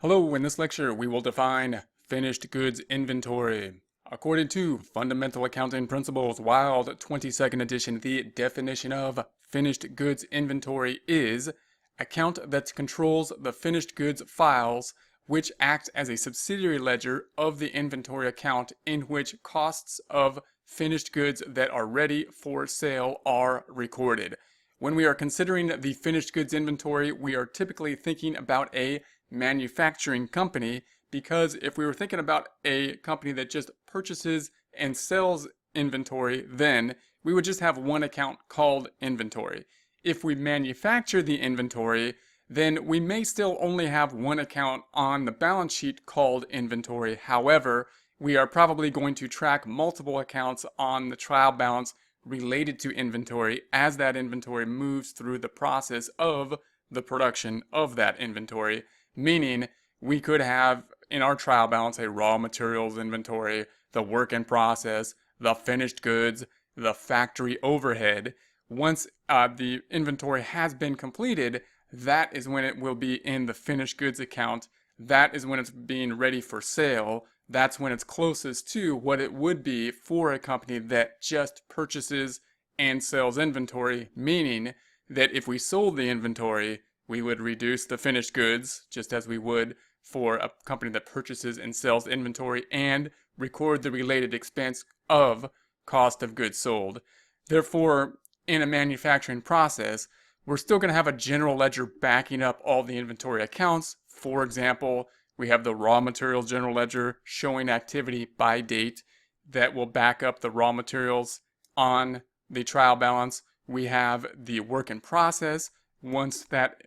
Hello, in this lecture we will define finished goods inventory. According to Fundamental Accounting Principles Wild 22nd edition, the definition of finished goods inventory is account that controls the finished goods files which act as a subsidiary ledger of the inventory account in which costs of finished goods that are ready for sale are recorded. When we are considering the finished goods inventory, we are typically thinking about a manufacturing company, because if we were thinking about a company that just purchases and sells inventory, then we would just have one account called inventory. If we manufacture the inventory, then we may still only have one account on the balance sheet called inventory. However, we are probably going to track multiple accounts on the trial balance related to inventory as that inventory moves through the process of the production of that inventory. Meaning, we could have in our trial balance a raw materials inventory, the work in process, the finished goods, the factory overhead. Once the inventory has been completed, that is when it will be in the finished goods account. That is when it's being ready for sale. That's when it's closest to what it would be for a company that just purchases and sells inventory, meaning that if we sold the inventory, we would reduce the finished goods, just as we would for a company that purchases and sells inventory, and record the related expense of cost of goods sold. Therefore, in a manufacturing process, we're still going to have a general ledger backing up all the inventory accounts. For example, we have the raw materials general ledger showing activity by date that will back up the raw materials on the trial balance. We have the work in process. Once that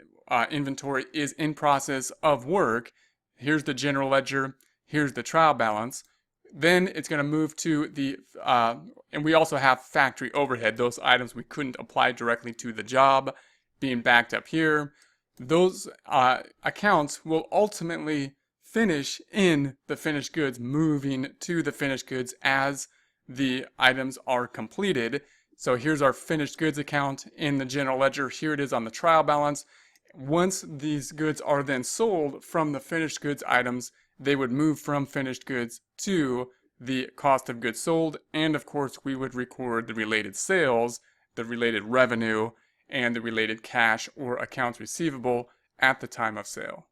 inventory is in process of work, here's the general ledger, here's the trial balance. Then it's going to move to the, and we also have factory overhead, those items we couldn't apply directly to the job being backed up here. Those accounts will ultimately finish in the finished goods, moving to the finished goods as the items are completed. So here's our finished goods account in the general ledger. Here it is on the trial balance. Once these goods are then sold from the finished goods items, they would move from finished goods to the cost of goods sold. And of course, we would record the related sales, the related revenue, and the related cash or accounts receivable at the time of sale.